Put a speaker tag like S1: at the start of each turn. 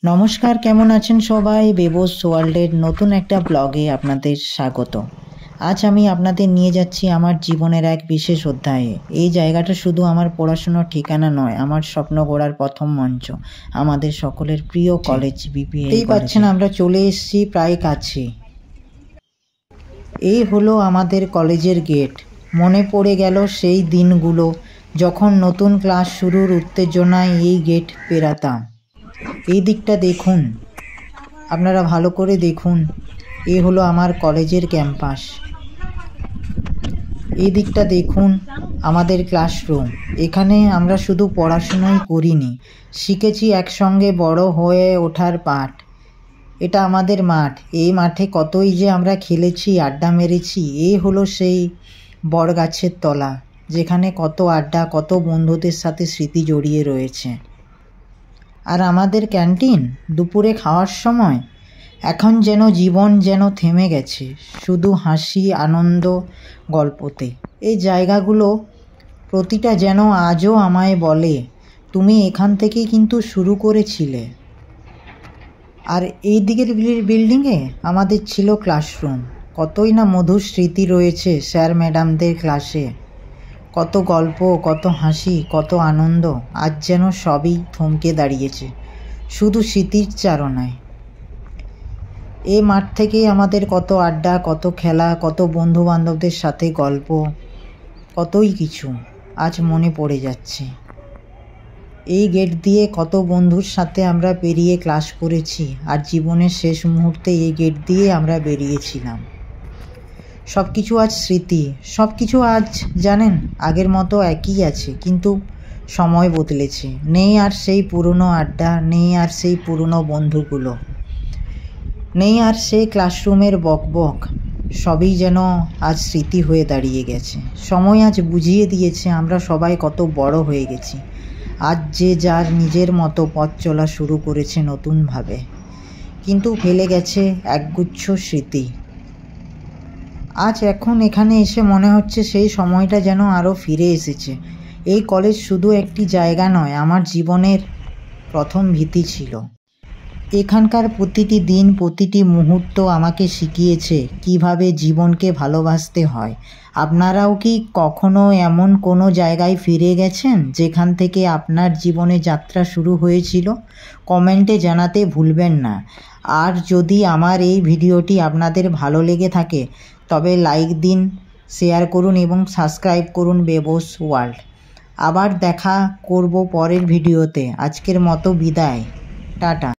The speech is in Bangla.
S1: নমস্কার, কেমন আছেন সবাই? বেবস ওয়ার্ল্ডের নতুন একটা ব্লগে আপনাদের স্বাগত। আজ আমি আপনাদের নিয়ে যাচ্ছি আমার জীবনের এক বিশেষ অধ্যায়ে। এই জায়গাটা শুধু আমার পড়াশোনার ঠিকানা নয়, আমার স্বপ্ন গড়ার প্রথম মঞ্চ, আমাদের সকলের প্রিয় কলেজ বিপিএল। এই পাচ্ছেন, আমরা চলে এসেছি প্রায় কাছে। এই হলো আমাদের কলেজের গেট। মনে পড়ে গেল সেই দিনগুলো যখন নতুন ক্লাস শুরুর উত্তেজনায় এই গেট পেরাতাম। এই দিকটা দেখুন, আপনারা ভালো করে দেখুন। এ হলো আমার কলেজের ক্যাম্পাস। এই দিকটা দেখুন, আমাদের ক্লাসরুম। এখানে আমরা শুধু পড়াশোনাই করিনি, শিখেছি একসঙ্গে বড় হয়ে ওঠার পাঠ। এটা আমাদের মাঠ। এই মাঠে কতই যে আমরা খেলেছি, আড্ডা মেরেছি। এই হলো সেই বটগাছের তলা, যেখানে কত আড্ডা, কত বন্ধুদের সাথে স্মৃতি জড়িয়ে রয়েছে। আর আমাদের ক্যান্টিন, দুপুরে খাওয়ার সময়। এখন যেন জীবন যেন থেমে গেছে, শুধু হাসি, আনন্দ, গল্পতে। এই জায়গাগুলো প্রতিটা যেন আজও আমায় বলে, তুমি এখান থেকেই কিন্তু শুরু করেছিলে। আর এই দিকের বিল্ডিংয়ে আমাদের ছিল ক্লাসরুম। কতই না মধুর স্মৃতি রয়েছে স্যার ম্যাডামদের ক্লাসে। কত গল্প, কত হাসি, কত আনন্দ। আজ যেন সবই থমকে দাঁড়িয়েছে, শুধু স্মৃতির চারণায়। এই মাঠ থেকেই আমাদের কত আড্ডা, কত খেলা, কত বন্ধু বান্ধবদের সাথে গল্প, কতই কিছু আজ মনে পড়ে যাচ্ছে। এই গেট দিয়ে কত বন্ধুর সাথে আমরা পেরিয়ে ক্লাস করেছি, আর জীবনের শেষ মুহূর্তে এই গেট দিয়ে আমরা বেরিয়েছিলাম। সব কিছু আজ স্মৃতি, সব কিছু আজ জানেন আগের মতো একই আছে, কিন্তু সময় বদলেছে। নেই আর সেই পুরনো আড্ডা, নেই আর সেই পুরনো বন্ধুগুলো, নেই আর সেই ক্লাসরুমের বকবক। সবই যেন আজ স্মৃতি হয়ে দাঁড়িয়ে গেছে। সময় আজ বুঝিয়ে দিয়েছে আমরা সবাই কত বড় হয়ে গেছি। আজ যে যার নিজের মতো পথ চলা শুরু করেছে নতুনভাবে, কিন্তু ফেলে গেছে একগুচ্ছ স্মৃতি। আজ এখন এখানে এসে মনে হচ্ছে সেই সময়টা যেন আরও ফিরে এসেছে। এই কলেজ শুধু একটি জায়গা নয়, আমার জীবনের প্রথম ভীতি ছিল। এখানকার প্রতিটি দিন, প্রতিটি মুহূর্ত আমাকে শিখিয়েছে কিভাবে জীবনকে ভালোবাসতে হয়। আপনারাও কি কখনো এমন কোনো জায়গায় ফিরে গেছেন যেখান থেকে আপনার জীবনে যাত্রা শুরু হয়েছিল? কমেন্টে জানাতে ভুলবেন না। আর যদি আমার এই ভিডিওটি আপনাদের ভালো লেগে থাকে তবে লাইক দিন, শেয়ার করুন এবং সাবস্ক্রাইব করুন বেবস ওয়ার্ল্ড। আবার দেখা করব পরের ভিডিওতে। আজকের মতো বিদায়, টাটা।